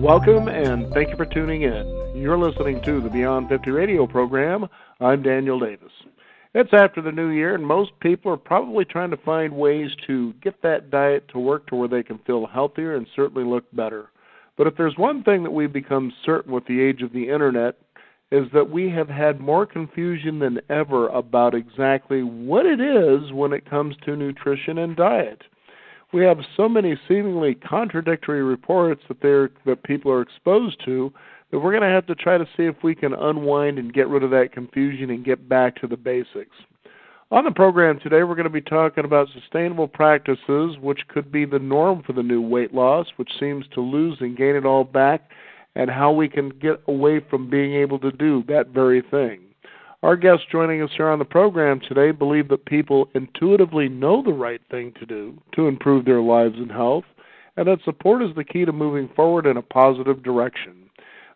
Welcome and thank you for tuning in. You're listening to the Beyond 50 radio program. I'm Daniel Davis. It's after the new year, and most people are probably trying to find ways to get that diet to work to where they can feel healthier and certainly look better. But if there's one thing that we've become certain with the age of the internet, is that we have had more confusion than ever about exactly what it is when it comes to nutrition and diet. We have so many seemingly contradictory reports that people are exposed to that we're going to have to try to see if we can unwind and get rid of that confusion and get back to the basics. On the program today, we're going to be talking about sustainable practices, which could be the norm for the new weight loss, which seems to lose and gain it all back, and how we can get away from being able to do that very thing. Our guests joining us here on the program today believe that people intuitively know the right thing to do to improve their lives and health, and that support is the key to moving forward in a positive direction.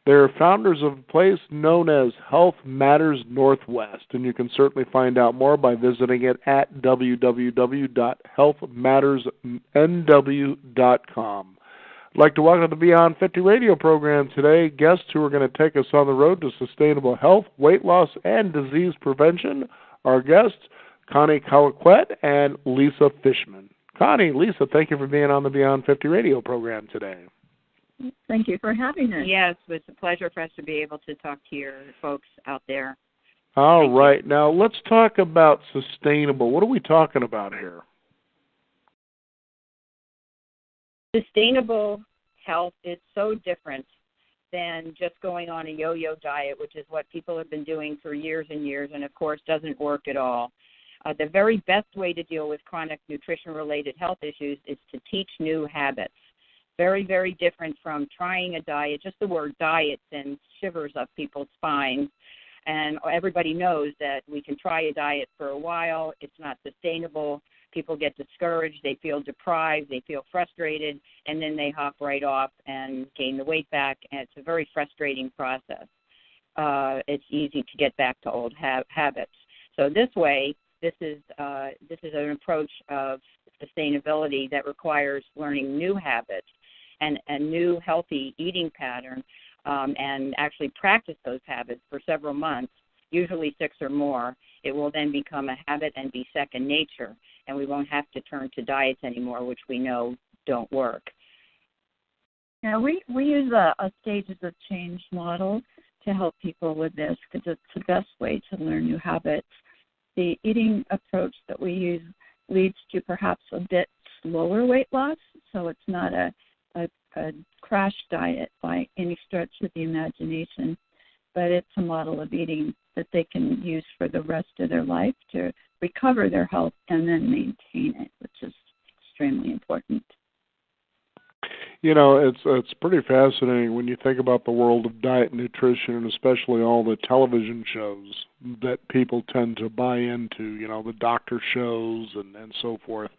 They're founders of a place known as Health Matters Northwest, and you can certainly find out more by visiting it at www.healthmattersnw.com. I'd like to welcome to the Beyond 50 radio program today guests who are going to take us on the road to sustainable health, weight loss, and disease prevention. Our guests, Connie Cowaquet and Lisa Fishman. Connie, Lisa, thank you for being on the Beyond 50 radio program today. Thank you for having us. Yes, it's a pleasure for us to be able to talk to your folks out there. All right. Now, let's talk about sustainable. What are we talking about here? Sustainable health is so different than just going on a yo-yo diet, which is what people have been doing for years and years, and of course doesn't work at all. The very best way to deal with chronic nutrition-related health issues is to teach new habits. Very, very different from trying a diet. Just the word diet sends shivers up people's spines, and everybody knows that we can try a diet for a while. It's not sustainable. People get discouraged, they feel deprived, they feel frustrated, and then they hop right off and gain the weight back, and it's a very frustrating process. It's easy to get back to old habits. So this way, this is an approach of sustainability that requires learning new habits and a new healthy eating pattern, and actually practice those habits for several months, usually 6 or more. It will then become a habit and be second nature, and we won't have to turn to diets anymore, which we know don't work. Yeah, we use a stages of change model to help people with this because it's the best way to learn new habits. The eating approach that we use leads to perhaps a bit slower weight loss, so it's not a crash diet by any stretch of the imagination, but it's a model of eating that they can use for the rest of their life to recover their health and then maintain it, which is extremely important. You know, it's pretty fascinating when you think about the world of diet and nutrition, and especially all the television shows that people tend to buy into, you know, the doctor shows and so forth.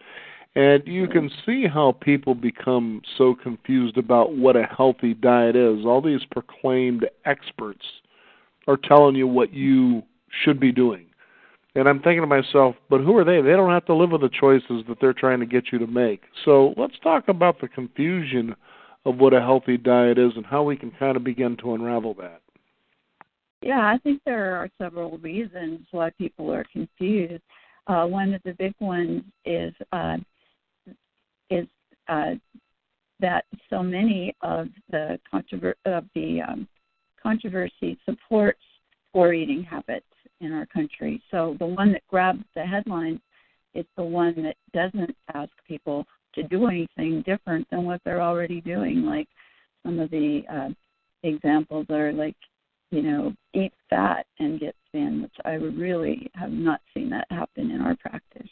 And you can see how people become so confused about what a healthy diet is. All these proclaimed experts are telling you what you should be doing. And I'm thinking to myself, but who are they? They don't have to live with the choices that they're trying to get you to make. So let's talk about the confusion of what a healthy diet is and how we can kind of begin to unravel that. Yeah, I think there are several reasons why people are confused. One of the big ones is that so many of the controversy supports poor eating habits in our country. So the one that grabs the headlines is the one that doesn't ask people to do anything different than what they're already doing. Like some of the examples are like, you know, eat fat and get thin, which I really have not seen that happen in our practice.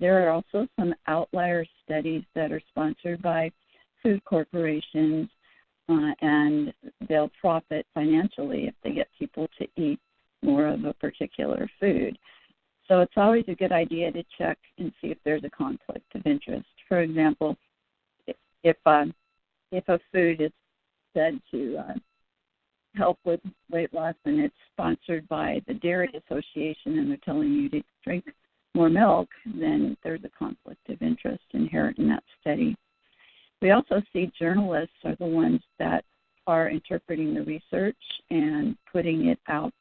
There are also some outlier studies that are sponsored by food corporations, and they'll profit financially if they get people to eat more of a particular food. So it's always a good idea to check and see if there's a conflict of interest. For example, if a food is said to help with weight loss and it's sponsored by the Dairy Association and they're telling you to drink more milk, then there's a conflict of interest inherent in that study. We also see journalists are the ones that are interpreting the research and putting it out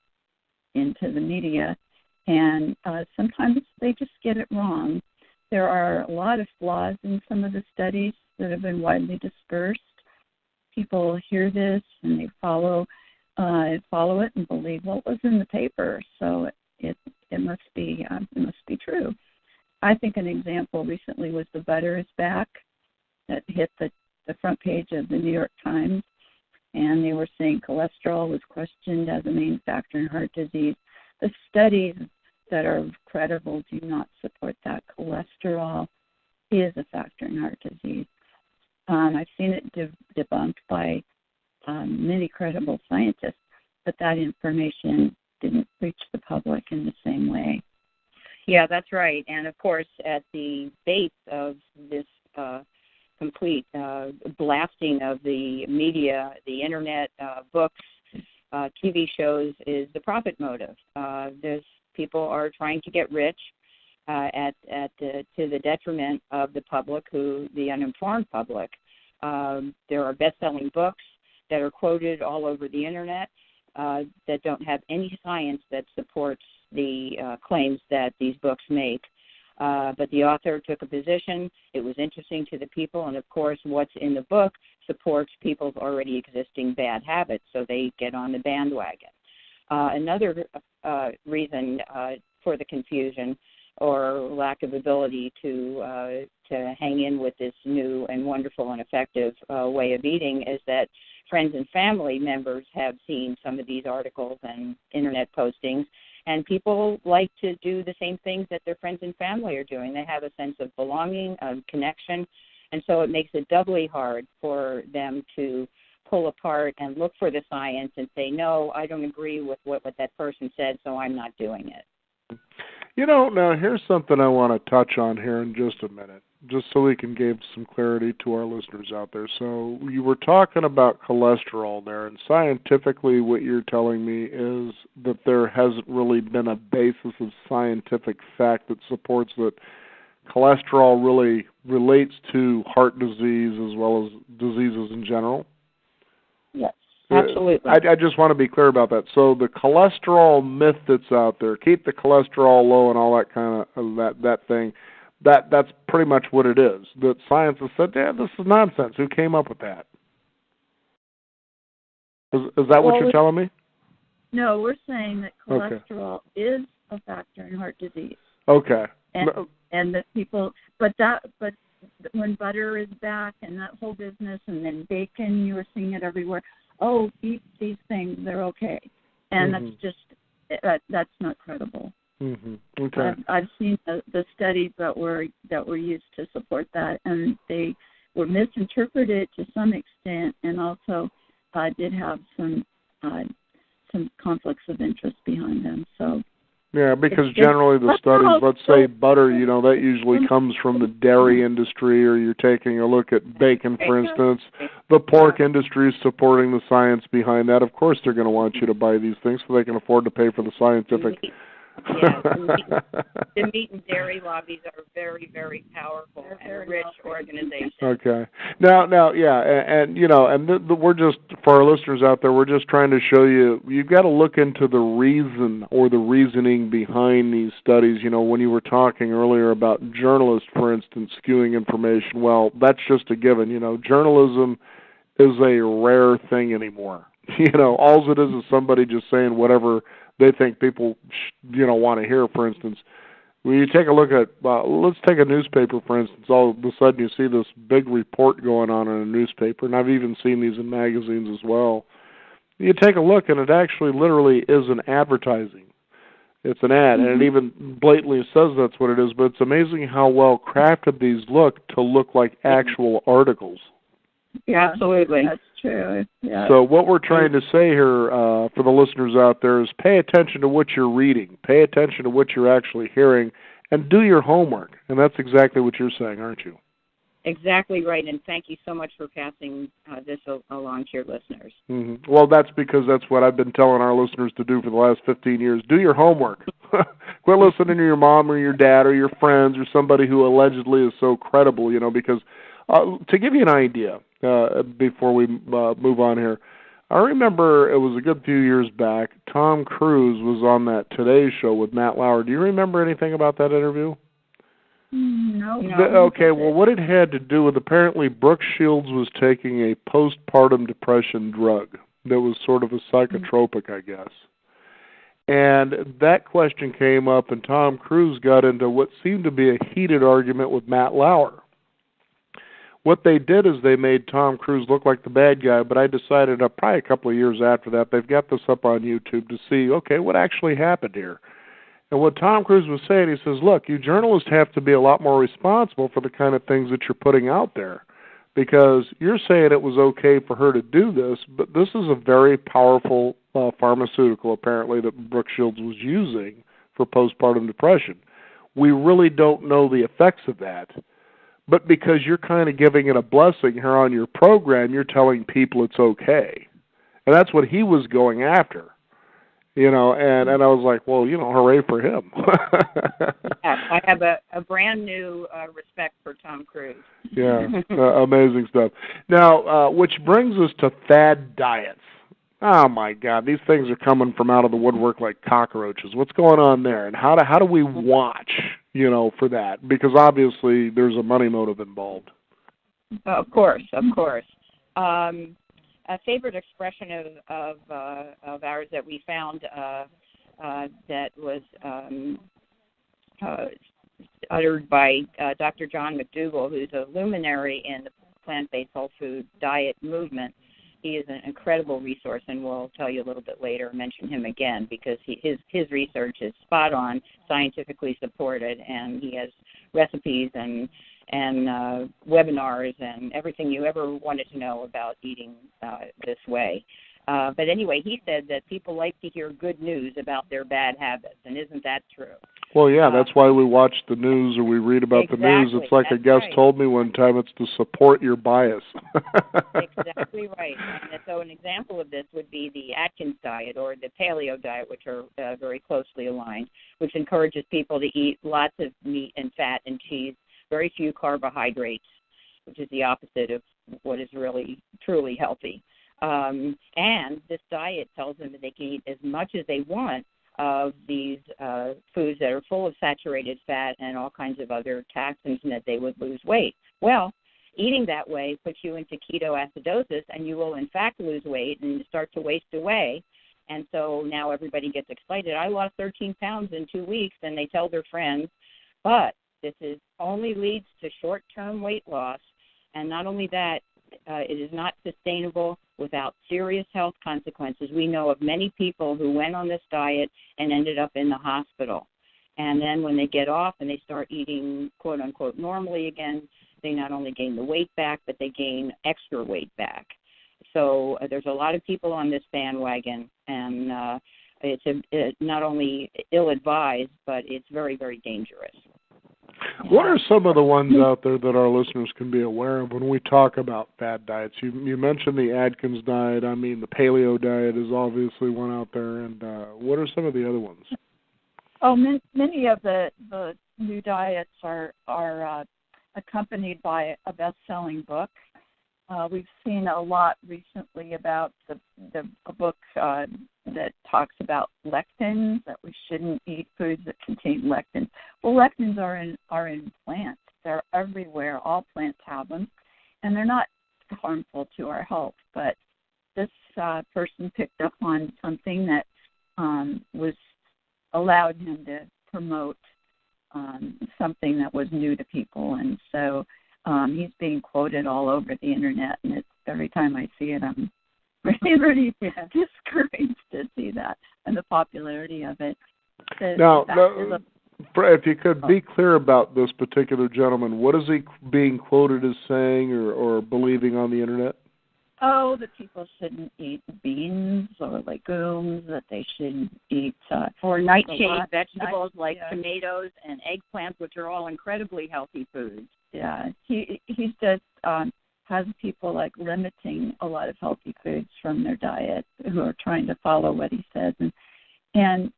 into the media, and sometimes they just get it wrong. There are a lot of flaws in some of the studies that have been widely dispersed. People hear this and they follow it and believe what was in the paper, so it must be true. I think an example recently was the butter is back that hit the front page of the New York Times, and they were saying cholesterol was questioned as a main factor in heart disease. The studies that are credible do not support that. Cholesterol is a factor in heart disease. I've seen it debunked by many credible scientists, but that information didn't reach the public in the same way. Yeah, that's right. And, of course, at the base of this complete blasting of the media, the Internet, books, TV shows is the profit motive. People are trying to get rich to the detriment of the public, the uninformed public. There are best-selling books that are quoted all over the Internet that don't have any science that supports the claims that these books make. But the author took a position. It was interesting to the people, and, of course, what's in the book supports people's already existing bad habits, so they get on the bandwagon. Another reason for the confusion or lack of ability to hang in with this new and wonderful and effective way of eating is that friends and family members have seen some of these articles and Internet postings, and people like to do the same things that their friends and family are doing. They have a sense of belonging, of connection, and so it makes it doubly hard for them to pull apart and look for the science and say, no, I don't agree with what that person said, so I'm not doing it. Now here's something I want to touch on here in just a minute, just so we can give some clarity to our listeners out there. So you were talking about cholesterol there, and scientifically what you're telling me is that there hasn't really been a basis of scientific fact that supports that cholesterol really relates to heart disease as well as diseases in general? Yes, absolutely. I just want to be clear about that. So the cholesterol myth that's out there, keep the cholesterol low and all that kind of that thing, that's pretty much what it is. That science has said, yeah, this is nonsense. Who came up with that? Is that what you're telling me? No, we're saying that cholesterol is a factor in heart disease. Okay. And that people, but when butter is back and that whole business, and then bacon, you were seeing it everywhere. Oh, eat these things; they're okay, and that's just that's not credible. Mm-hmm. Okay. I've seen the studies that were used to support that, and they were misinterpreted to some extent, and also did have some conflicts of interest behind them. So. Yeah, because generally the studies, let's say butter, that usually comes from the dairy industry, or you're taking a look at bacon, for instance. The pork industry is supporting the science behind that. Of course they're going to want you to buy these things so they can afford to pay for the scientific. Yeah, the meat and dairy lobbies are very, very powerful and rich organizations. Okay. Now, yeah, and we're just, for our listeners out there, we're just trying to show you've got to look into the reason or the reasoning behind these studies. When you were talking earlier about journalists, for instance, skewing information, well, that's just a given. Journalism is a rare thing anymore. All it is somebody just saying whatever they think people want to hear. For instance, when you take a look at, let's take a newspaper, for instance. All of a sudden you see this big report going on in a newspaper, and I've even seen these in magazines as well. You take a look, and it actually literally is an advertising. It's an ad, and it even blatantly says that's what it is, but it's amazing how well crafted these look to look like actual articles. Yeah, absolutely. That's true. Yeah. So what we're trying to say here for the listeners out there is pay attention to what you're reading, pay attention to what you're actually hearing, and do your homework. And that's exactly what you're saying, aren't you? Exactly right, and thank you so much for passing this along to your listeners. Mm-hmm. Well, that's because that's what I've been telling our listeners to do for the last 15 years. Do your homework. Quit listening to your mom or your dad or your friends or somebody who allegedly is so credible, because To give you an idea, before we move on here, I remember it was a good few years back, Tom Cruise was on that Today Show with Matt Lauer. Do you remember anything about that interview? No. Okay, well, what it had to do with, apparently Brooke Shields was taking a postpartum depression drug that was sort of a psychotropic, I guess. And that question came up, and Tom Cruise got into what seemed to be a heated argument with Matt Lauer. What they did is they made Tom Cruise look like the bad guy, but I decided probably a couple of years after that, they've got this up on YouTube to see, okay, what actually happened here. And what Tom Cruise was saying, he says, look, you journalists have to be a lot more responsible for the kind of things that you're putting out there, because you're saying it was okay for her to do this, but this is a very powerful pharmaceutical, apparently, that Brooke Shields was using for postpartum depression. We really don't know the effects of that. But because you're kind of giving it a blessing here on your program, you're telling people it's okay. And that's what he was going after. And I was like, well, hooray for him. Yeah, I have a brand new respect for Tom Cruise. Yeah, amazing stuff. Now, which brings us to fad diets. Oh, my God, these things are coming from out of the woodwork like cockroaches. What's going on there? And how do we watch, for that? Because obviously there's a money motive involved. Of course. A favorite expression of ours that we found that was uttered by Dr. John McDougall, who's a luminary in the plant-based whole food diet movement. He is an incredible resource, and we'll tell you a little bit later, mention him again, because his research is spot on, scientifically supported, and he has recipes and webinars and everything you ever wanted to know about eating this way. But anyway, he said that people like to hear good news about their bad habits, and isn't that true? Well, yeah, that's why we watch the news or we read about the news. It's like a guest told me one time, it's to support your bias. Exactly right. And so an example of this would be the Atkins diet or the paleo diet, which are very closely aligned, which encourages people to eat lots of meat and fat and cheese, very few carbohydrates, which is the opposite of what is really truly healthy. And this diet tells them that they can eat as much as they want of these foods that are full of saturated fat and all kinds of other toxins, and that they would lose weight. Well, eating that way puts you into ketoacidosis, and you will in fact lose weight and start to waste away. And so now everybody gets excited. I lost 13 pounds in 2 weeks, and they tell their friends. But this only leads to short-term weight loss, and not only that, it is not sustainable without serious health consequences. We know of many people who went on this diet and ended up in the hospital. And then when they get off and they start eating, quote-unquote, normally again, they not only gain the weight back, but they gain extra weight back. So there's a lot of people on this bandwagon, and it's not only ill-advised, but it's very, very dangerous. What are some of the ones out there that our listeners can be aware of when we talk about fad diets? You mentioned the Atkins diet. I mean, the paleo diet is obviously one out there. And what are some of the other ones? Oh, many of the new diets are accompanied by a best-selling book. We've seen a lot recently about a book that talks about lectins, that we shouldn't eat foods that contain lectins. Well, lectins are in plants. They're everywhere. All plants have them, and they're not harmful to our health. But this person picked up on something that was allowed him to promote something that was new to people, and so he's being quoted all over the internet, and every time I see it, I'm really discouraged to see that and the popularity of it. Now, if you could be clear about this particular gentleman, what is he being quoted as saying or believing on the internet? Oh, that people shouldn't eat beans or legumes, that they shouldn't eat or nightshade vegetables like tomatoes and eggplants, which are all incredibly healthy foods. Yeah, he's just has people like limiting a lot of healthy foods from their diet who are trying to follow what he says. And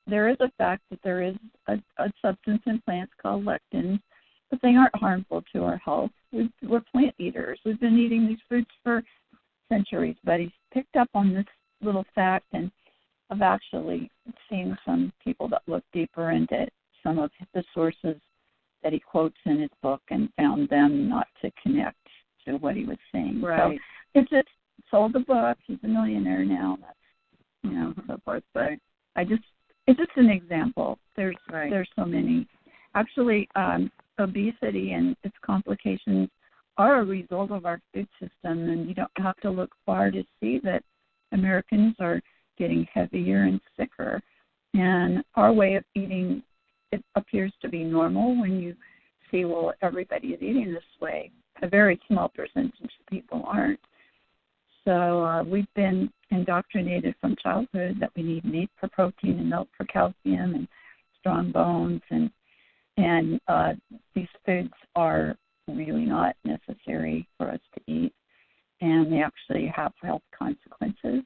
there is a fact that there is a substance in plants called lectins, but they aren't harmful to our health. We're plant eaters. We've been eating these foods for centuries, but he's picked up on this little fact, and I've actually seen some people that look deeper into some of the sources that he quotes in his book and found them not to connect to what he was saying. Right. So it just sold the book. He's a millionaire now. That's, so forth. But it's just an example. There's so many. Actually, obesity and its complications are a result of our food system, and you don't have to look far to see that Americans are getting heavier and sicker. And our way of eating, it appears to be normal when you see, well, everybody is eating this way. A very small percentage of people aren't. So we've been indoctrinated from childhood that we need meat for protein and milk for calcium and strong bones, and these foods are really not necessary for us to eat, and they actually have health consequences.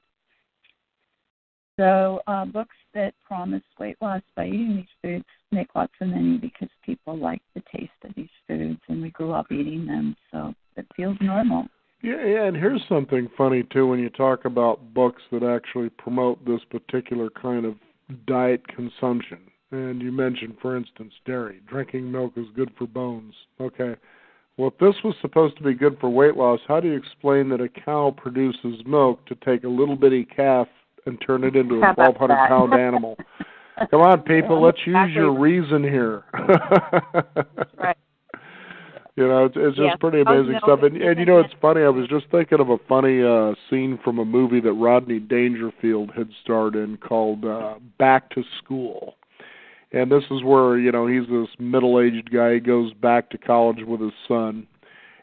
So books that promise weight loss by eating these foods make lots of money because people like the taste of these foods, and we grew up eating them, so it feels normal. Yeah, and here's something funny, too, when you talk about books that actually promote this particular kind of diet consumption. And you mentioned, for instance, dairy. Drinking milk is good for bones. Okay. Well, if this was supposed to be good for weight loss, how do you explain that a cow produces milk to take a little bitty calf and turn it into a 1,200-pound animal? Come on, people, let's use your reason here. Right. It's just pretty amazing stuff. And it's funny, I was just thinking of a funny scene from a movie that Rodney Dangerfield had starred in called Back to School. And this is where, he's this middle-aged guy. He goes back to college with his son.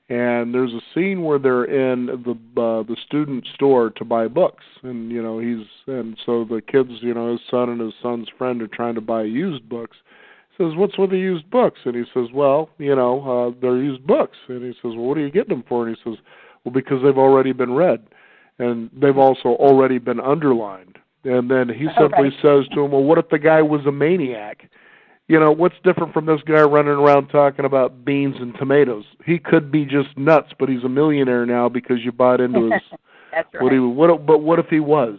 And there's a scene where they're in the student store to buy books. And, so the kids, his son and his son's friend are trying to buy used books. Says, what's with the used books? And he says, well, they're used books. And he says, well, what are you getting them for? And he says, well, because they've already been read. And they've also already been underlined. And then he simply says to him, well, what if the guy was a maniac? What's different from this guy running around talking about beans and tomatoes? He could be just nuts, but he's a millionaire now because you bought into his... That's right. But what if he was?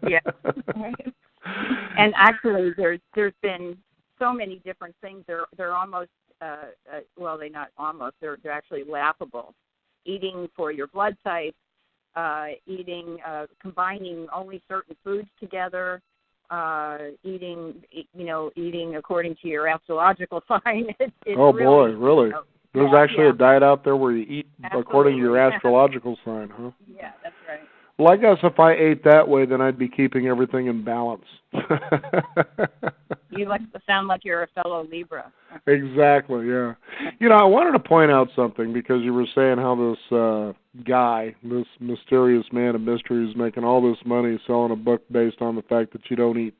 Yeah. And actually, there's been so many different things. They're almost well, they're not almost. They're actually laughable. Eating for your blood type, combining only certain foods together, eating according to your astrological sign. Really? There's actually a diet out there where you eat according to your astrological sign, huh? Yeah, that's right. Well, I guess if I ate that way, then I'd be keeping everything in balance. You sound like you're a fellow Libra. Exactly, yeah. I wanted to point out something because you were saying how this guy, this mysterious man of mystery, is making all this money selling a book based on the fact that you don't eat,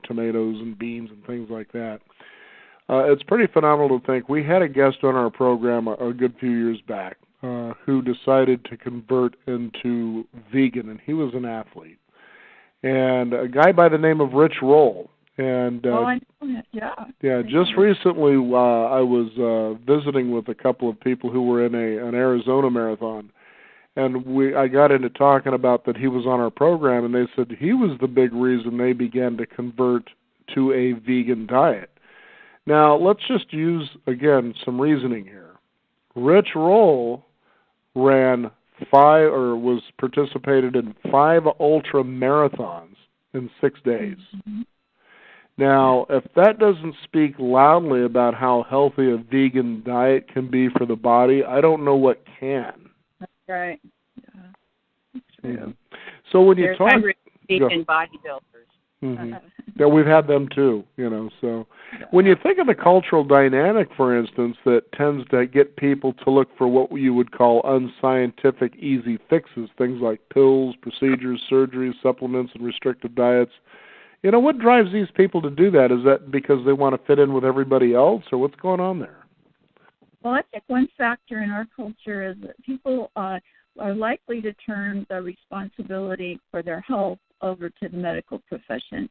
tomatoes and beans and things like that. It's pretty phenomenal to think. We had a guest on our program a good few years back who decided to convert into vegan, and he was an athlete. And a guy by the name of Rich Roll. And just recently I was visiting with a couple of people who were in an Arizona marathon, and I got into talking about that he was on our program, and they said he was the big reason they began to convert to a vegan diet. Now, let's just use, again, some reasoning here. Rich Roll participated in 5 ultra marathons in 6 days. Mm-hmm. Now, if that doesn't speak loudly about how healthy a vegan diet can be for the body, I don't know what can. That's right. Yeah, that's true. Mm-hmm. So when you talk... There's vegan bodybuilders. Mm-hmm. Yeah, we've had them too, so when you think of the cultural dynamic, for instance, that tends to get people to look for what you would call unscientific easy fixes, things like pills, procedures, surgeries, supplements, and restrictive diets, what drives these people to do that? Is that because they want to fit in with everybody else, or what's going on there? Well, I think one factor in our culture is that people are likely to turn the responsibility for their health over to the medical profession.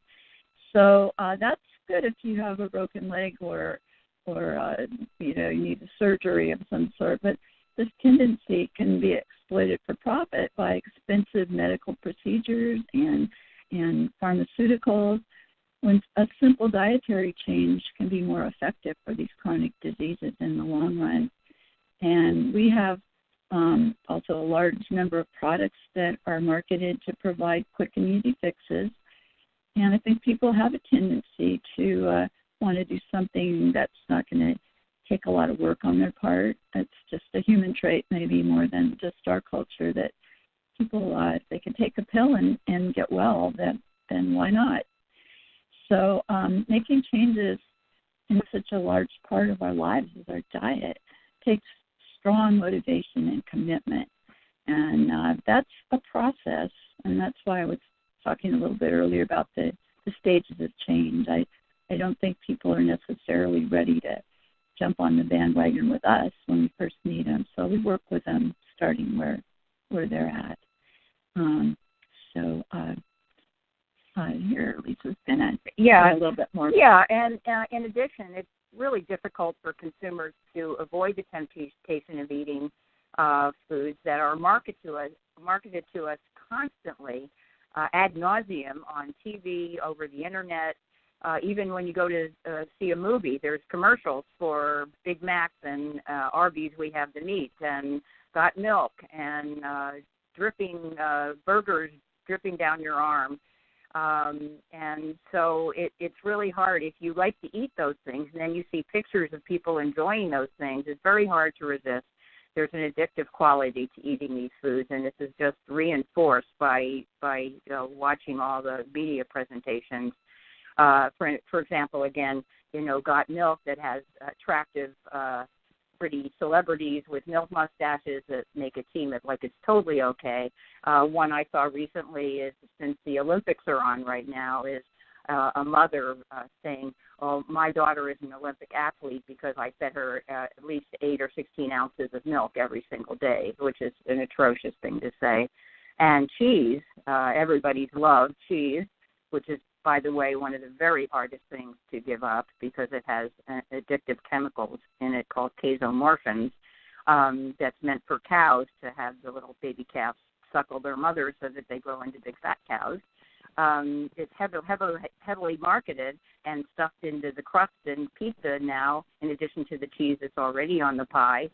So that's good if you have a broken leg or you need a surgery of some sort. But this tendency can be exploited for profit by expensive medical procedures and pharmaceuticals, when a simple dietary change can be more effective for these chronic diseases in the long run. And we have also a large number of products that are marketed to provide quick and easy fixes. And I think people have a tendency to want to do something that's not going to take a lot of work on their part. It's just a human trait, maybe more than just our culture, that people, if they can take a pill and get well, then why not? So making changes in such a large part of our lives as our diet takes strong motivation and commitment. And that's a process, and that's why I was talking a little bit earlier about the stages of change. I don't think people are necessarily ready to jump on the bandwagon with us when we first meet them. So we work with them starting where they're at. Here, Lisa's going to a little bit more. Yeah, and in addition, it's really difficult for consumers to avoid the temptation of eating foods that are marketed to us constantly, ad nauseum, on TV, over the internet. Even when you go to see a movie, there's commercials for Big Macs and Arby's. We have the meat and got milk and dripping burgers dripping down your arm. And so it's really hard. If you like to eat those things and then you see pictures of people enjoying those things, it's very hard to resist. There's an addictive quality to eating these foods, and this is just reinforced by watching all the media presentations. For example, again, got milk that has attractive, pretty celebrities with milk mustaches that make it seem like it's totally okay. One I saw recently is, since the Olympics are on right now, is a mother saying, "Oh, my daughter is an Olympic athlete because I fed her at least 8 or 16 ounces of milk every single day," which is an atrocious thing to say. And cheese, everybody's loved cheese, which is, by the way, one of the very hardest things to give up because it has addictive chemicals in it called casomorphins that's meant for cows to have the little baby calves suckle their mothers so that they grow into big fat cows. It's heavily marketed and stuffed into the crust in pizza now, in addition to the cheese that's already on the pie,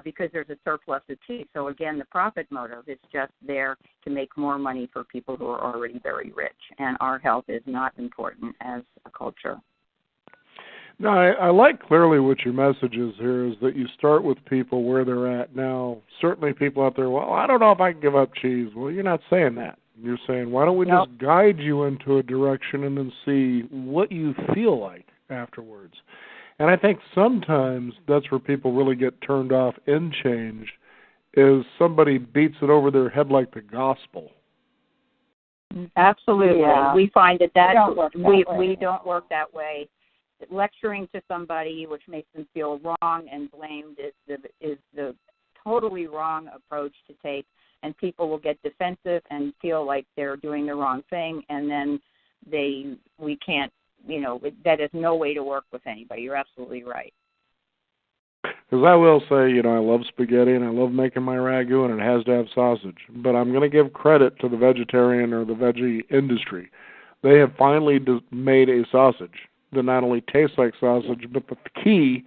because there's a surplus of cheese. So again, the profit motive is just there to make more money for people who are already very rich, and our health is not important as a culture. No, I like clearly what your message is here, is that you start with people where they're at now. Certainly people out there, well, I don't know if I can give up cheese. Well, you're not saying that. You're saying, why don't we just guide you into a direction and then see what you feel like afterwards? And I think sometimes that's where people really get turned off in change, is somebody beats it over their head like the gospel. Absolutely. Yeah. We find that we don't work that way. Lecturing to somebody, which makes them feel wrong and blamed, is the totally wrong approach to take. And people will get defensive and feel like they're doing the wrong thing, and then we can't, that is no way to work with anybody. You're absolutely right. Because I will say, I love spaghetti and I love making my ragu, and it has to have sausage. But I'm going to give credit to the vegetarian or the veggie industry. They have finally made a sausage that not only tastes like sausage, but the key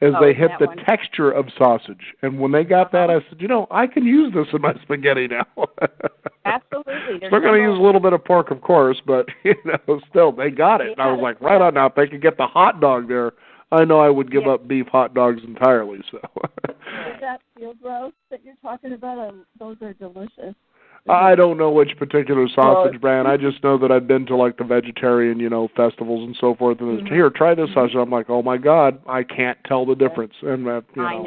is they hit the texture of sausage. And when they got that, I said, I can use this in my spaghetti now. Absolutely. They're going to use a little bit of pork, of course, but, still, they got it. And I was like, right on now, if they could get the hot dog there, I know I would give up beef hot dogs entirely. So. Is that field roast that you're talking about? Those are delicious. I don't know which particular sausage brand. I just know that I've been to the vegetarian, festivals and so forth. And here, try this sausage. I'm like, oh my God, I can't tell the difference. And I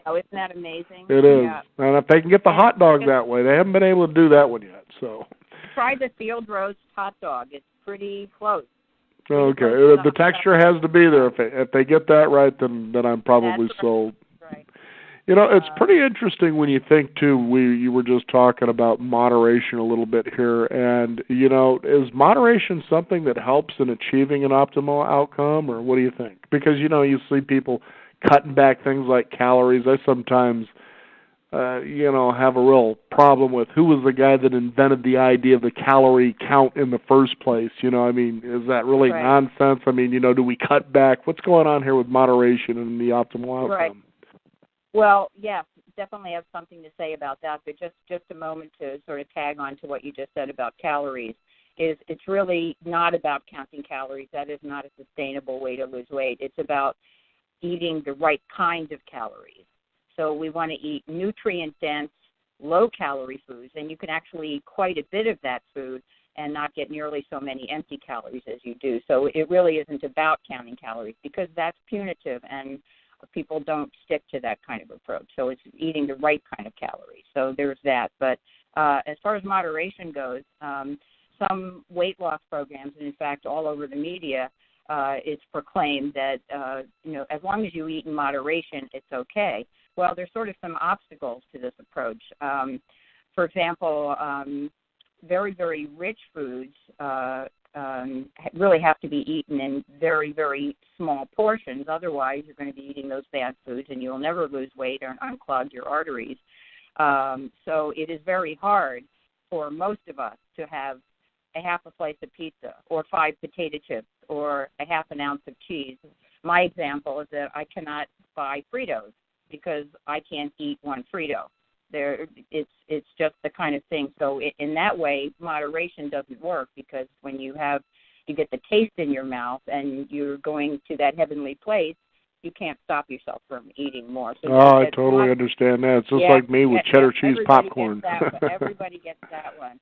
know, isn't that amazing? It is. Yeah. And if they can get the hot dog that way, they haven't been able to do that one yet. So try the field roast hot dog. It's pretty close. Okay, the texture has to be there. If they get that right, then I'm probably sold. Right. It's pretty interesting when you think, too, you were just talking about moderation a little bit here, and, is moderation something that helps in achieving an optimal outcome, or what do you think? Because, you see people cutting back things like calories. I sometimes, have a real problem with who was the guy that invented the idea of the calorie count in the first place. Is that really Right. nonsense? Do we cut back? What's going on here with moderation and the optimal outcome? Right. Well, yes, definitely have something to say about that, but just a moment to sort of tag on to what you just said about calories. It's really not about counting calories. That is not a sustainable way to lose weight. It's about eating the right kinds of calories. So we want to eat nutrient-dense, low-calorie foods, and you can actually eat quite a bit of that food and not get nearly so many empty calories as you do. So it really isn't about counting calories because that's punitive, and people don't stick to that kind of approach. So it's eating the right kind of calories. So there's that. But as far as moderation goes, some weight loss programs, and in fact all over the media, it's proclaimed that, as long as you eat in moderation, it's okay. Well, there's sort of some obstacles to this approach. For example, very, very rich foods really have to be eaten in very, very small portions. Otherwise, you're going to be eating those bad foods and you'll never lose weight or unclog your arteries. So it is very hard for most of us to have a half a slice of pizza or 5 potato chips or a half an ounce of cheese. My example is that I cannot buy Fritos because I can't eat one Frito. It's just the kind of thing. So in that way, moderation doesn't work because when you get the taste in your mouth and you're going to that heavenly place, you can't stop yourself from eating more. So I totally understand that. It's just like me with cheddar cheese popcorn. Everybody gets that one.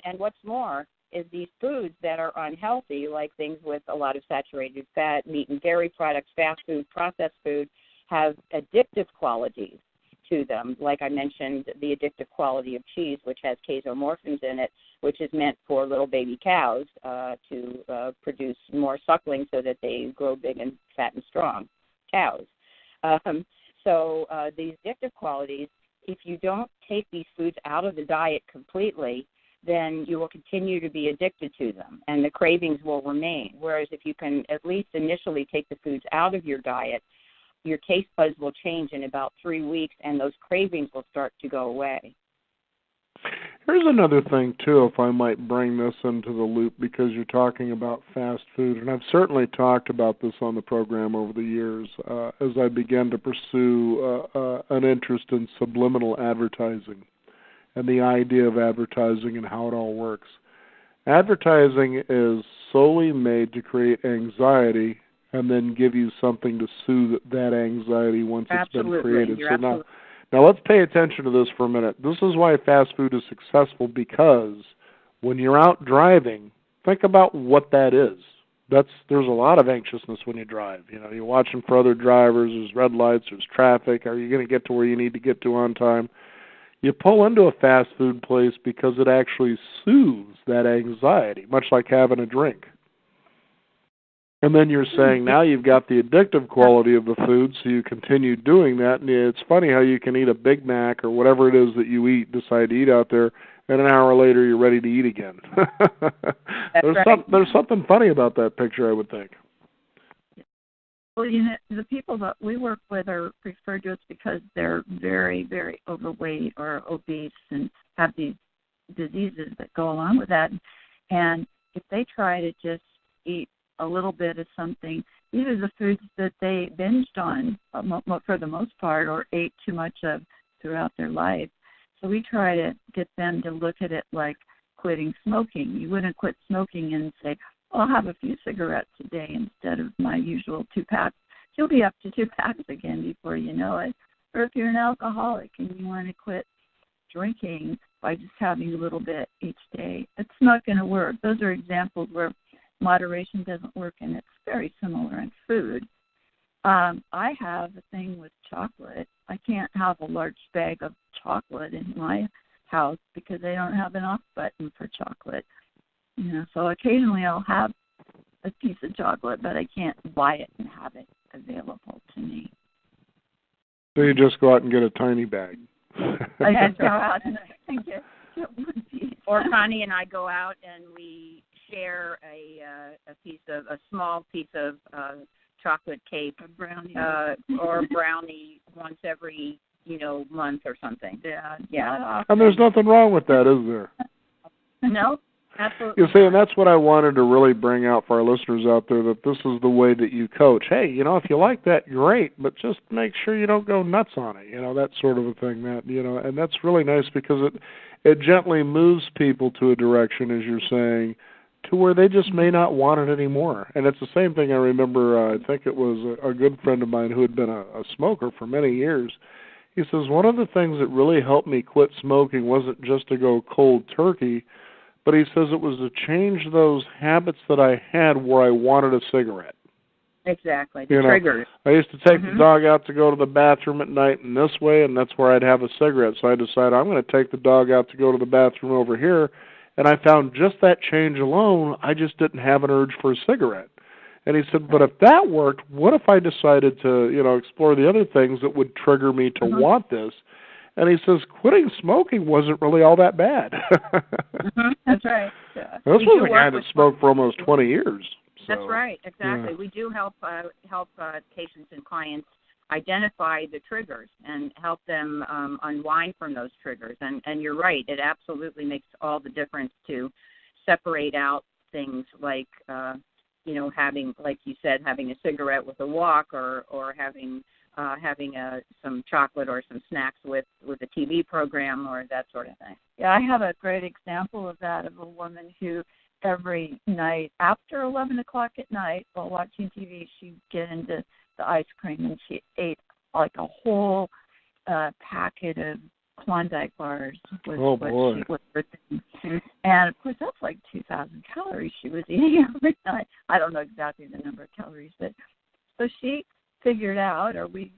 And what's more is these foods that are unhealthy, like things with a lot of saturated fat, meat and dairy products, fast food, processed food, have addictive qualities to them. Like I mentioned, the addictive quality of cheese, which has casomorphins in it, which is meant for little baby cows to produce more suckling so that they grow big and fat and strong cows. So these addictive qualities, if you don't take these foods out of the diet completely, then you will continue to be addicted to them, and the cravings will remain. Whereas if you can at least initially take the foods out of your diet, your taste buds will change in about 3 weeks, and those cravings will start to go away. Here's another thing, too, if I might bring this into the loop, because you're talking about fast food, and I've certainly talked about this on the program over the years as I began to pursue an interest in subliminal advertising and the idea of advertising and how it all works. Advertising is solely made to create anxiety and then give you something to soothe that anxiety once it's been created. You're now let's pay attention to this for a minute. This is why fast food is successful, because when you're out driving, think about what that is. There's a lot of anxiousness when you drive. You're watching for other drivers, there's red lights, there's traffic. Are you going to get to where you need to get to on time? You pull into a fast food place because it actually soothes that anxiety, much like having a drink. And then you're saying now you've got the addictive quality of the food, so you continue doing that. And it's funny how you can eat a Big Mac or whatever it is that you decide to eat out there, and an hour later you're ready to eat again. There's something funny about that picture, I would think. Well, the people that we work with are referred to us because they're very, very overweight or obese and have these diseases that go along with that. And if they try to just eat a little bit of something, these are the foods that they binged on for the most part or ate too much of throughout their life. So we try to get them to look at it like quitting smoking. You wouldn't quit smoking and say, I'll have a few cigarettes a day instead of my usual 2 packs. You'll be up to 2 packs again before you know it. Or if you're an alcoholic and you want to quit drinking by just having a little bit each day, it's not going to work. Those are examples where moderation doesn't work, and it's very similar in food. I have a thing with chocolate. I can't have a large bag of chocolate in my house because they don't have an off button for chocolate. So occasionally I'll have a piece of chocolate, but I can't buy it and have it available to me. So you just go out and get a tiny bag. I just go out and get one piece. Or Connie and I go out and we share a small piece of chocolate cake A brownie. or a brownie once every, month or something. Yeah. And there's nothing wrong with that, is there? No, absolutely. You see, and that's what I wanted to really bring out for our listeners out there, that this is the way that you coach. Hey, if you like that, great, but just make sure you don't go nuts on it, that sort of a thing. And that's really nice because it gently moves people to a direction, as you're saying, to where they just may not want it anymore. And it's the same thing I remember, I think it was a good friend of mine who had been a smoker for many years. He says, one of the things that really helped me quit smoking wasn't just to go cold turkey, but he says it was to change those habits that I had where I wanted a cigarette. Exactly, the triggers. I used to take the dog out to go to the bathroom at night in this way, and that's where I'd have a cigarette. So I decided I'm going to take the dog out to go to the bathroom over here, and I found just that change alone, I just didn't have an urge for a cigarette. And he said, but if that worked, what if I decided to, explore the other things that would trigger me to want this? And he says, quitting smoking wasn't really all that bad. That's right. This was a guy that smoked for almost 20 years. So, that's right, exactly. Yeah. We do help patients and clients identify the triggers and help them unwind from those triggers. And you're right, it absolutely makes all the difference to separate out things like having, like you said, having a cigarette with a walk, or having some chocolate or some snacks with a TV program or that sort of thing. Yeah, I have a great example of that, of a woman who every night after 11 o'clock at night while watching TV, she'd get into the ice cream, and she ate like a whole packet of Klondike bars was what she was eating. And of course that's like 2,000 calories she was eating every night. I don't know exactly the number of calories, but so she figured out, or we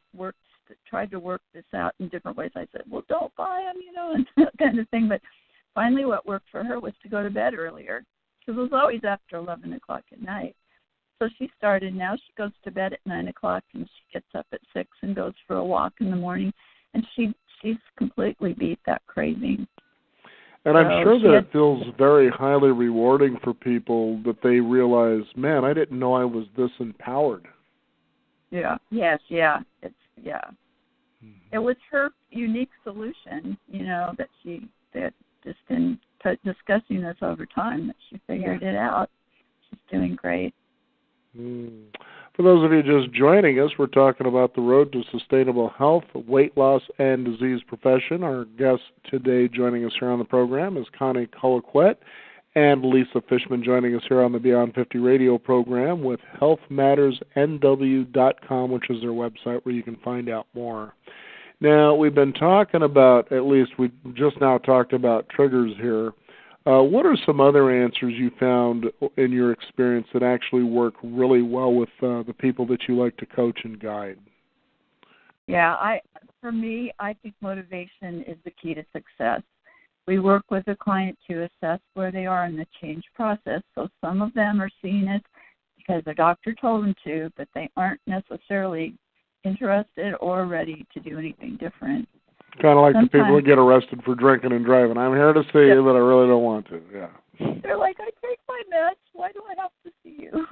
tried to work this out in different ways. I said, well, don't buy them, and that kind of thing. But finally what worked for her was to go to bed earlier, because it was always after 11 o'clock at night. So she started now. She goes to bed at 9 o'clock, and she gets up at 6 and goes for a walk in the morning. And she's completely beat that craving. And I'm sure that it feels very highly rewarding for people that they realize, man, I didn't know I was this empowered. Yeah. Yes. Yeah. It was her unique solution, that just in discussing this over time, that she figured it out. She's doing great. For those of you just joining us, we're talking about the road to sustainable health, weight loss, and disease profession. Our guest today joining us here on the program is Connie Colquitt, and Lisa Fishman joining us here on the Beyond 50 radio program with healthmattersnw.com, which is their website where you can find out more. Now, we've been talking about, at least we just now talked about triggers here. What are some other answers you found in your experience that actually work really well with the people that you like to coach and guide? Yeah, for me, I think motivation is the key to success. We work with a client to assess where they are in the change process. So some of them are seeing it because their doctor told them to, but they aren't necessarily interested or ready to do anything different. Kind of like the people who get arrested for drinking and driving. I'm here to see you, but I really don't want to. Yeah. They're like, I take my meds. Why do I have to see you?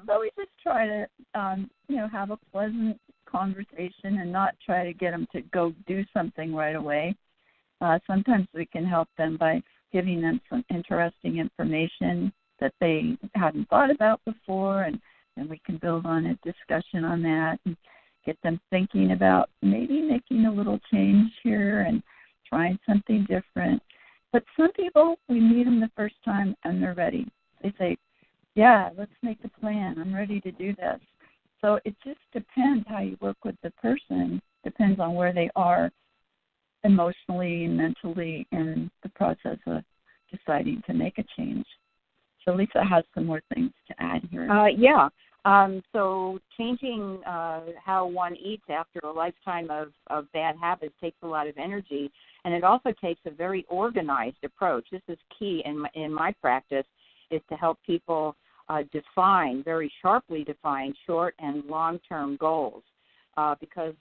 So we just try to, have a pleasant conversation and not try to get them to go do something right away. Sometimes we can help them by giving them some interesting information that they hadn't thought about before, and we can build on a discussion on that and get them thinking about maybe making a little change here and trying something different. But some people, we meet them the first time and they're ready. They say, yeah, let's make the plan. I'm ready to do this. So it just depends how you work with the person. Depends on where they are emotionally and mentally in the process of deciding to make a change. So Lisa has some more things to add here. So changing how one eats after a lifetime of bad habits takes a lot of energy, and it also takes a very organized approach. This is key in my practice, is to help people very sharply define short and long-term goals, because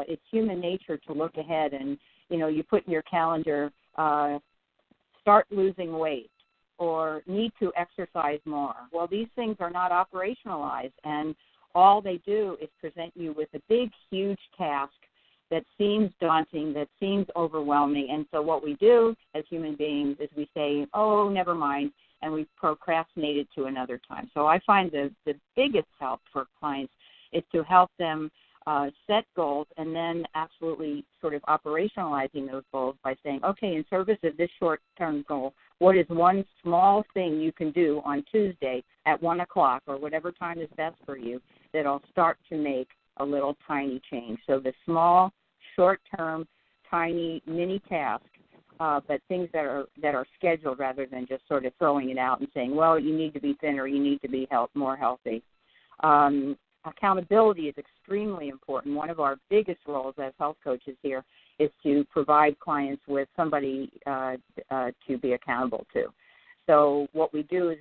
it's human nature to look ahead and, you put in your calendar, start losing weight, or need to exercise more. Well, these things are not operationalized, and all they do is present you with a big, huge task that seems daunting, that seems overwhelming. And so what we do as human beings is we say, oh, never mind, and we procrastinate it to another time. So I find the biggest help for clients is to help them set goals and then absolutely sort of operationalizing those goals by saying, okay, in service of this short-term goal, what is one small thing you can do on Tuesday at 1 o'clock or whatever time is best for you that'll start to make a little tiny change. So the small, short-term, tiny mini task, but things that are scheduled rather than just sort of throwing it out and saying, well, you need to be thinner, you need to be more healthy. Accountability is extremely important. One of our biggest roles as health coaches here is to provide clients with somebody to be accountable to. So what we do is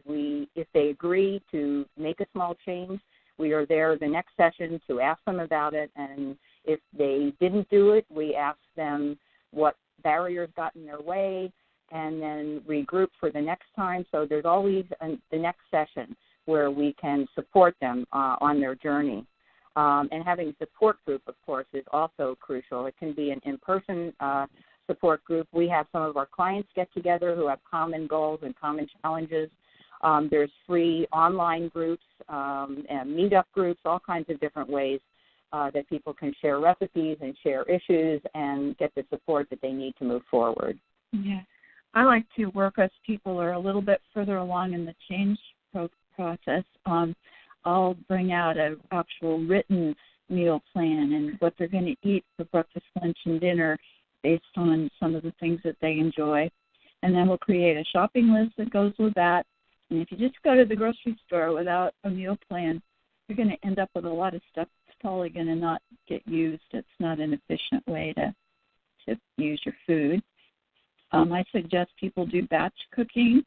if they agree to make a small change, we are there the next session to ask them about it, and if they didn't do it, we ask them what barriers got in their way, and then regroup for the next time. So there's always the next session where we can support them on their journey. And having a support group, of course, is also crucial. It can be an in-person support group. We have some of our clients get together who have common goals and common challenges. There's free online groups and meetup groups, all kinds of different ways that people can share recipes and share issues and get the support that they need to move forward. Yeah. I like to work as people are a little bit further along in the change process. I'll bring out an actual written meal plan and what they're going to eat for breakfast, lunch, and dinner based on some of the things that they enjoy. And then we'll create a shopping list that goes with that. And if you just go to the grocery store without a meal plan, you're going to end up with a lot of stuff that's probably going to not get used. It's not an efficient way to use your food. I suggest people do batch cooking,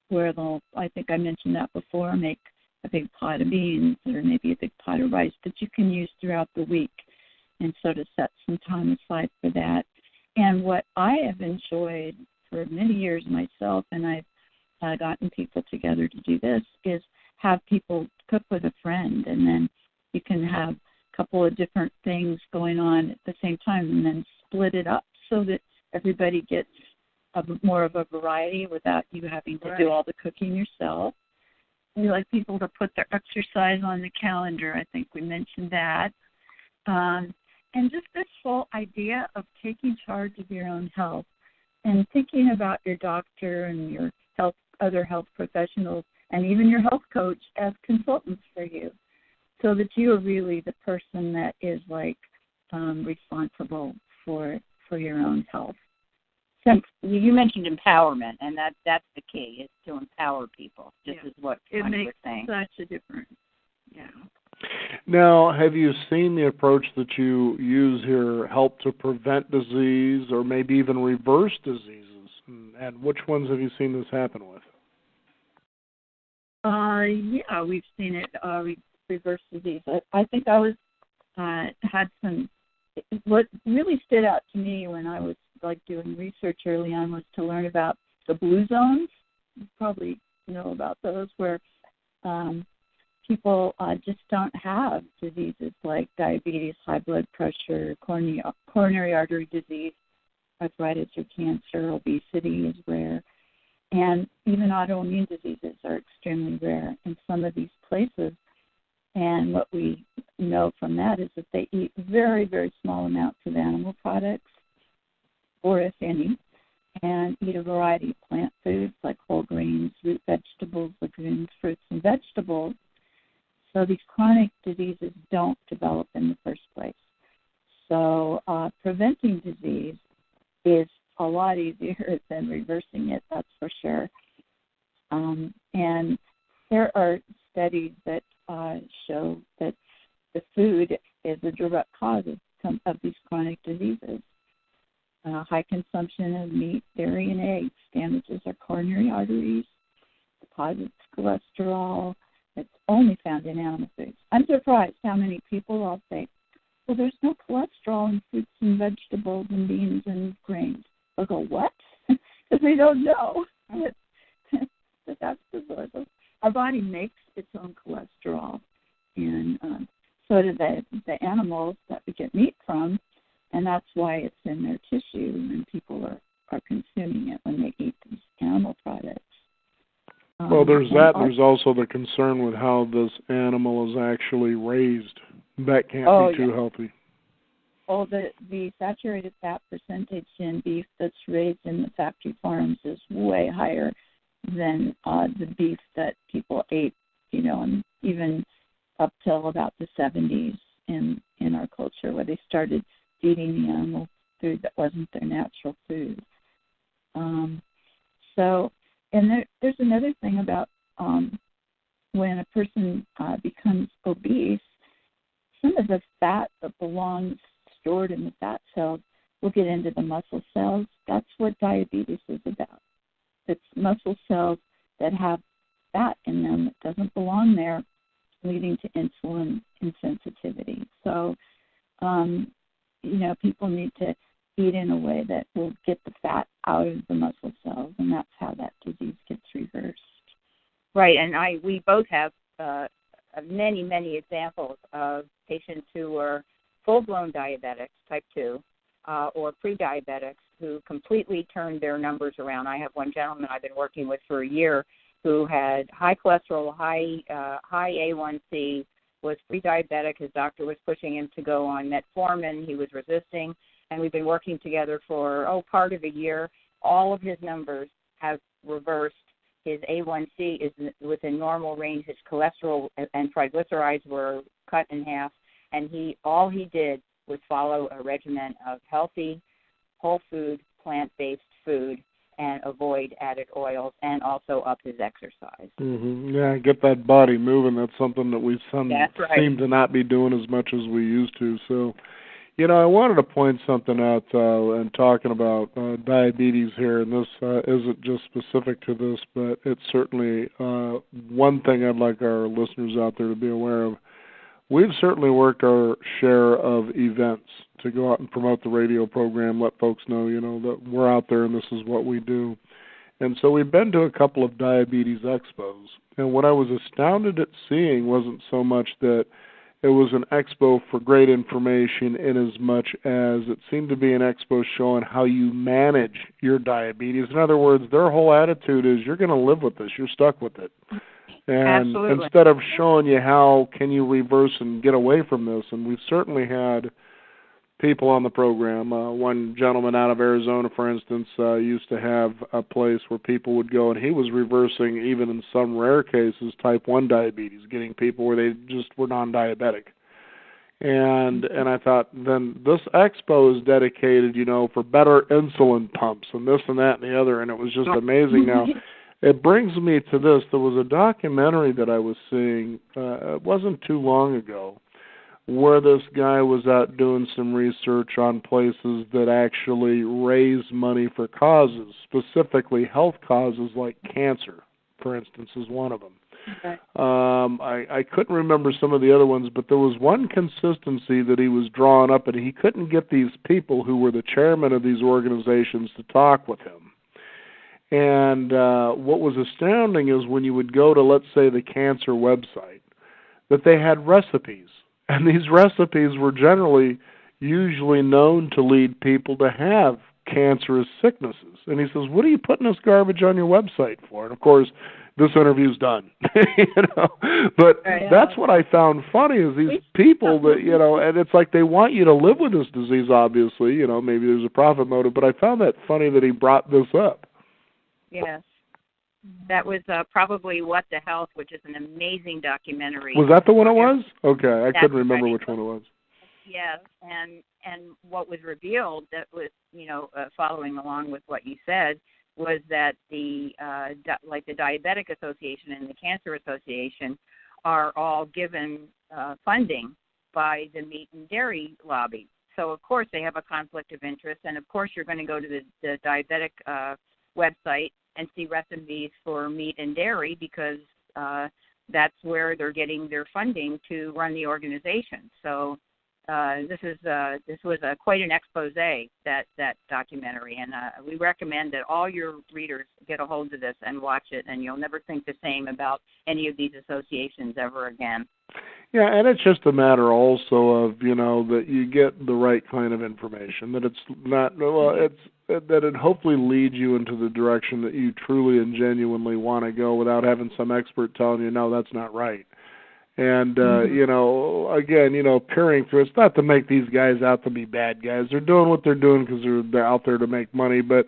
where they'll, I think I mentioned that before, make a big pot of beans or maybe a big pot of rice that you can use throughout the week, and sort of set some time aside for that. And what I have enjoyed for many years myself, and I've gotten people together to do this, is have people cook with a friend, and then you can have a couple of different things going on at the same time and then split it up so that everybody gets more of a variety without you having to do all the cooking yourself. We like people to put their exercise on the calendar. I think we mentioned that. And just this whole idea of taking charge of your own health and thinking about your doctor and your other health professionals and even your health coach as consultants for you, so that you are really the person that is responsible for your own health. So you mentioned empowerment, and that's the key, is to empower people. This is what it Connie makes was saying. Such a difference. Yeah. Now, have you seen the approach that you use here help to prevent disease or maybe even reverse diseases? And which ones have you seen this happen with? Yeah, we've seen it reverse disease. I think had some. What really stood out to me when I was doing research early on was to learn about the blue zones. You probably know about those, where people just don't have diseases like diabetes, high blood pressure, coronary artery disease, arthritis or cancer. Obesity is rare. And even autoimmune diseases are extremely rare in some of these places. And what we know from that is that they eat very, very small amounts of animal products, or if any, and eat a variety of plant foods like whole grains, root vegetables, legumes, fruits, and vegetables. So these chronic diseases don't develop in the first place. So preventing disease is a lot easier than reversing it, that's for sure. And there are studies that show that the food is a direct cause of some of these chronic diseases. High consumption of meat, dairy, and eggs damages our coronary arteries, deposits cholesterol. It's only found in animal foods. I'm surprised how many people all say, well, there's no cholesterol in fruits and vegetables and beans and grains. They'll go, what? Because they don't know that that's the source. Our body makes its own cholesterol, and so do the animals that we get meat from, and that's why it's in their tissue, and people are consuming it when they eat these animal products. Well, there's that. There's also the concern with how this animal is actually raised. That can't be too healthy. Oh, the saturated fat percentage in beef that's raised in the factory farms is way higher than the beef that people ate, and even up till about the 70s in our culture, where they started feeding the animal food that wasn't their natural food. And there's another thing about when a person becomes obese, some of the fat that belongs stored in the fat cells will get into the muscle cells. That's what diabetes is about. It's muscle cells that have fat in them that doesn't belong there, leading to insulin insensitivity. So, people need to eat in a way that will get the fat out of the muscle cells, and that's how that disease gets reversed. Right, and we both have many, many examples of patients who are full-blown diabetics, type 2, or pre-diabetics who completely turned their numbers around. I have one gentleman I've been working with for a year who had high cholesterol, high A1C, was pre-diabetic. His doctor was pushing him to go on metformin. He was resisting, and we've been working together for, part of a year. All of his numbers have reversed. His A1C is within normal range. His cholesterol and triglycerides were cut in half, and all he did was follow a regimen of healthy, whole food, plant-based food, and avoid added oils, and also up his exercise. Mm-hmm. Yeah, get that body moving. That's something that we seem to not be doing as much as we used to. So, I wanted to point something out and talking about diabetes here, and this isn't just specific to this, but it's certainly one thing I'd like our listeners out there to be aware of. We've certainly worked our share of events to go out and promote the radio program, let folks know, that we're out there and this is what we do. And so we've been to a couple of diabetes expos. And what I was astounded at seeing wasn't so much that it was an expo for great information in as much as it seemed to be an expo showing how you manage your diabetes. In other words, their whole attitude is you're going to live with this. You're stuck with it. And Absolutely. Instead of showing you how can you reverse and get away from this, and we've certainly had people on the program. One gentleman out of Arizona, for instance, used to have a place where people would go, and he was reversing, even in some rare cases, type 1 diabetes, getting people where they just were non-diabetic. And I thought, then this expo is dedicated, for better insulin pumps and this and that and the other, and it was just amazing. Now, it brings me to this. There was a documentary that I was seeing, it wasn't too long ago, where this guy was out doing some research on places that actually raise money for causes, specifically health causes like cancer, for instance, is one of them. Okay. I couldn't remember some of the other ones, but there was one consistency that he was drawing up, and he couldn't get these people who were the chairman of these organizations to talk with him. And what was astounding is when you would go to, let's say, the cancer website, that they had recipes. And these recipes were usually known to lead people to have cancerous sicknesses. And he says, what are you putting this garbage on your website for? And, of course, this interview's done. But that's what I found funny is these people that, and it's like they want you to live with this disease, obviously. Maybe there's a profit motive. But I found that funny that he brought this up. Yes. That was probably What the Health, which is an amazing documentary. Was that the one it was? Okay, I couldn't remember right. which one it was. Yes, and what was revealed that was, following along with what you said, was that the Diabetic Association and the Cancer Association are all given funding by the meat and dairy lobby. So, of course, they have a conflict of interest, and, of course, you're going to go to the diabetic website and see recipes for meat and dairy because that's where they're getting their funding to run the organization. So this was quite an expose, that documentary, and we recommend that all your readers get a hold of this and watch it, and you'll never think the same about any of these associations ever again. Yeah, and it's just a matter also of, that you get the right kind of information, that it's not, well, that it hopefully leads you into the direction that you truly and genuinely want to go without having some expert telling you, no, that's not right. And, again, peering through, it's not to make these guys out to be bad guys. They're doing what they're doing because they're out there to make money, but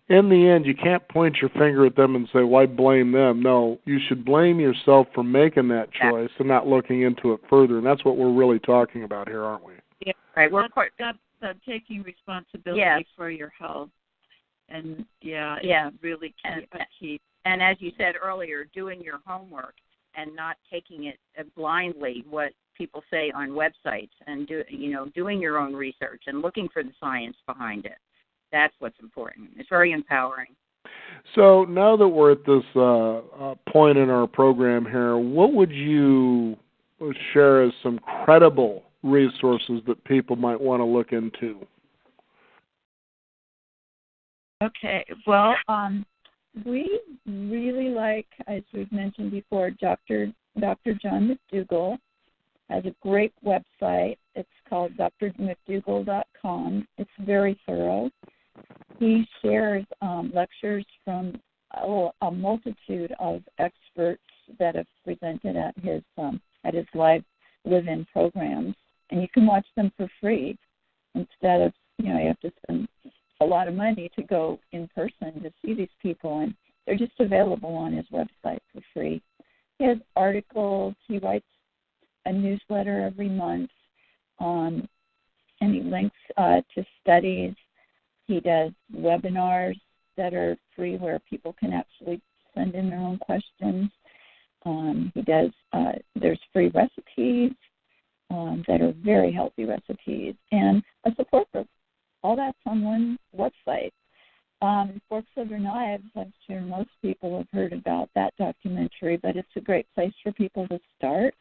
in the end, you can't point your finger at them and say, why blame them? No, you should blame yourself for making that choice and not looking into it further. And that's what we're really talking about here, aren't we? Yeah, right. That's taking responsibility for your health. And, it's really key. And as you said earlier, doing your homework and not taking it blindly, what people say on websites, and doing your own research and looking for the science behind it. That's what's important. It's very empowering. So now that we're at this point in our program here, what would you share as some credible resources that people might want to look into? Okay. Well, we really like, as we've mentioned before, Dr. John McDougall has a great website. It's called drmcdougall.com. It's very thorough. He shares lectures from a multitude of experts that have presented at his live live-in programs, and you can watch them for free instead of you have to spend a lot of money to go in person to see these people, and they're just available on his website for free. He has articles. He writes a newsletter every month, and he links to studies. He does webinars that are free where people can actually send in their own questions. He does, there's free recipes that are very healthy recipes, and a support group. All that's on one website. Forks Over Knives, I'm sure most people have heard about that documentary, but it's a great place for people to start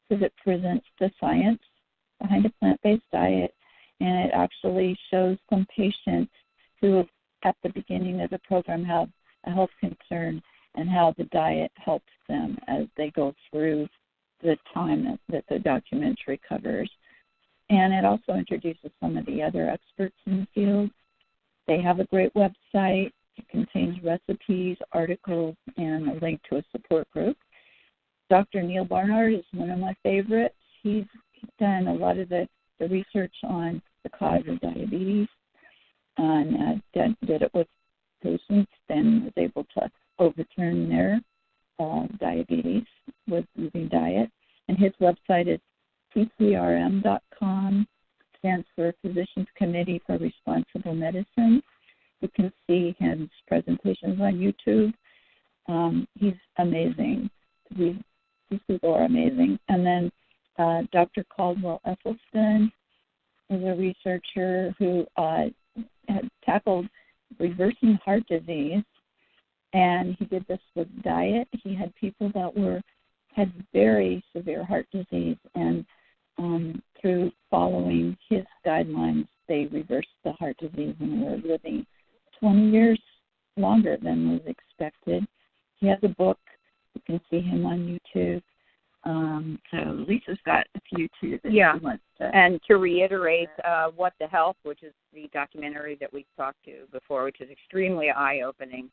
because it presents the science behind a plant-based diet, and it actually shows some patients who, at the beginning of the program, have a health concern and how the diet helps them as they go through the time that the documentary covers. And it also introduces some of the other experts in the field. They have a great website. It contains recipes, articles, and a link to a support group. Dr. Neil Barnard is one of my favorites. He's done a lot of the research on the cause of diabetes and did it with patients, then was able to overturn their diabetes with using diet. And his website is PCRM.com, stands for Physicians Committee for Responsible Medicine. You can see his presentations on YouTube. He's amazing. These people are amazing. And then Dr. Caldwell Esselstyn is a researcher who had tackled reversing heart disease, and he did this with diet. He had people that had very severe heart disease, and through following his guidelines, they reversed the heart disease and were living 20 years longer than was expected. He has a book. You can see him on YouTube. So Lisa's got a few too that she wants to. And to reiterate, What the Health, which is the documentary that we talked to before, which is extremely eye-opening.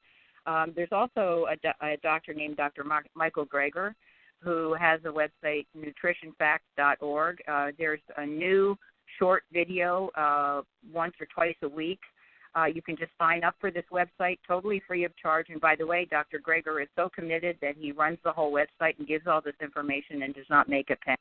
There's also a doctor named Dr. Michael Greger, who has a website, nutritionfacts.org. There's a new short video once or twice a week. You can just sign up for this website totally free of charge. And by the way, Dr. Greger is so committed that he runs the whole website and gives all this information and does not make a penny.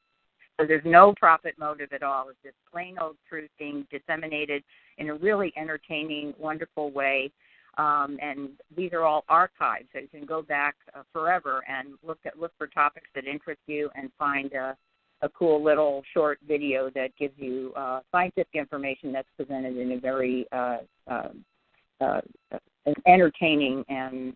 So there's no profit motive at all. It's just plain old truth being disseminated in a really entertaining, wonderful way. And these are all archived, so you can go back forever and look for topics that interest you and find a cool little short video that gives you scientific information that's presented in a very entertaining and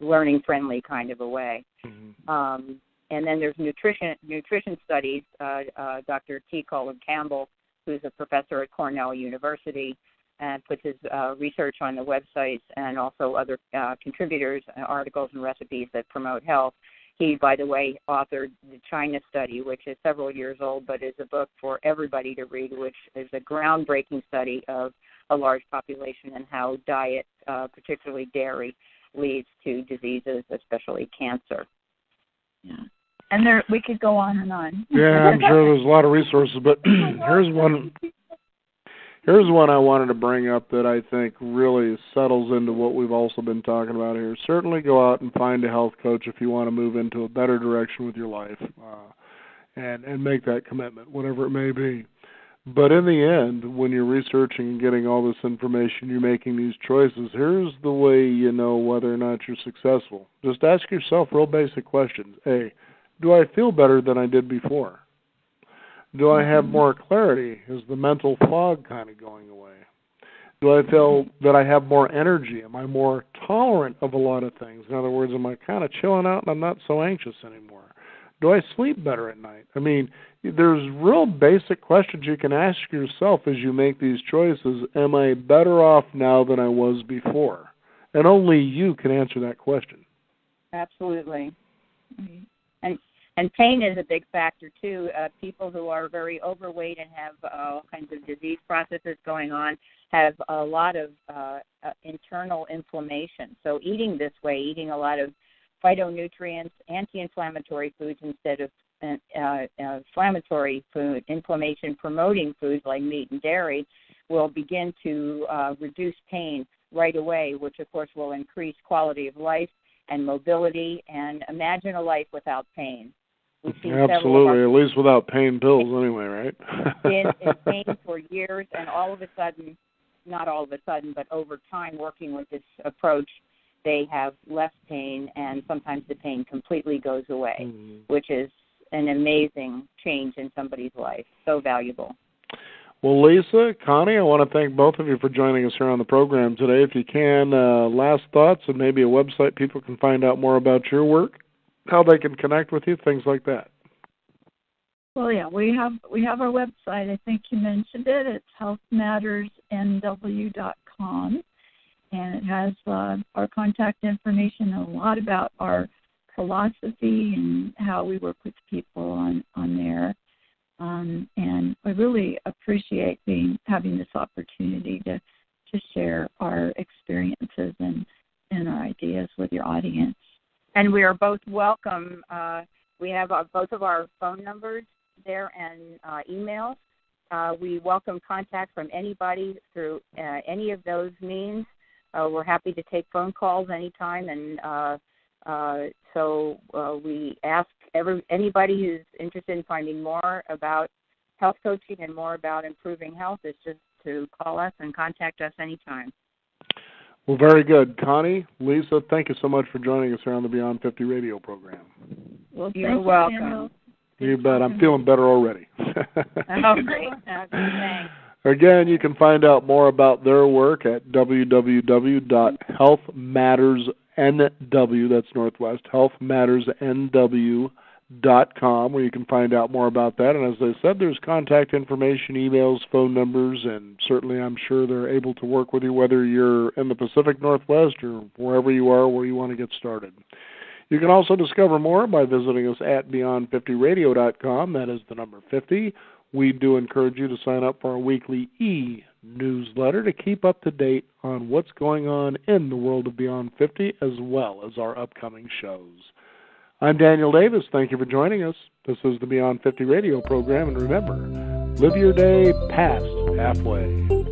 learning-friendly kind of a way. Mm-hmm. And then there's nutrition studies. Dr. T. Colin Campbell, who's a professor at Cornell University, and puts his research on the websites, and also other contributors, articles and recipes that promote health. He, by the way, authored the China Study, which is several years old, but is a book for everybody to read, which is a groundbreaking study of a large population and how diet, particularly dairy, leads to diseases, especially cancer. Yeah. And we could go on and on. Yeah, I'm sure there's a lot of resources, but here's one I wanted to bring up that I think really settles into what we've also been talking about here. Certainly go out and find a health coach if you want to move into a better direction with your life, and make that commitment, whatever it may be. But in the end, when you're researching and getting all this information, you're making these choices, here's the way you know whether or not you're successful. Just ask yourself real basic questions. A, do I feel better than I did before? Do I have more clarity? Is the mental fog kind of going away? Do I feel that I have more energy? Am I more tolerant of a lot of things? In other words, am I kind of chilling out and I'm not so anxious anymore? Do I sleep better at night? I mean, there's real basic questions you can ask yourself as you make these choices. Am I better off now than I was before? And only you can answer that question. Absolutely. And pain is a big factor, too. People who are very overweight and have all kinds of disease processes going on have a lot of internal inflammation. So eating this way, eating a lot of phytonutrients, anti-inflammatory foods instead of inflammatory food, inflammation-promoting foods like meat and dairy, will begin to reduce pain right away, which, of course, will increase quality of life and mobility. And imagine a life without pain. Absolutely, at least without pain pills anyway, right? in pain for years, and all of a sudden, not all of a sudden, but over time working with this approach, they have less pain, and sometimes the pain completely goes away, which is an amazing change in somebody's life. So valuable. Well, Lisa, Connie, I want to thank both of you for joining us here on the program today. If you can, last thoughts and maybe a website people can find out more about your work, how they can connect with you, things like that. Well, yeah, we have our website. I think you mentioned it. It's healthmattersnw.com, and it has our contact information and a lot about our philosophy and how we work with people on there. And I really appreciate having this opportunity to share our experiences and our ideas with your audience. And we are both welcome. We have both of our phone numbers there and emails. We welcome contact from anybody through any of those means. We're happy to take phone calls anytime, and so we ask anybody who's interested in finding more about health coaching and more about improving health is just to call us and contact us anytime. Well, very good. Connie, Lisa, thank you so much for joining us here on the Beyond 50 radio program. Well, you're welcome. You bet. I'm feeling better already. Oh, great. Thanks. Again, you can find out more about their work at www.healthmattersnw, that's Northwest, healthmattersnw.com, where you can find out more about that. And as I said, there's contact information, emails, phone numbers, and certainly I'm sure they're able to work with you whether you're in the Pacific Northwest or wherever you are where you want to get started. You can also discover more by visiting us at beyond50radio.com. That is the number 50. We do encourage you to sign up for our weekly e-newsletter to keep up to date on what's going on in the world of Beyond 50 as well as our upcoming shows. I'm Daniel Davis. Thank you for joining us. This is the Beyond 50 radio program, and remember, live your day past halfway.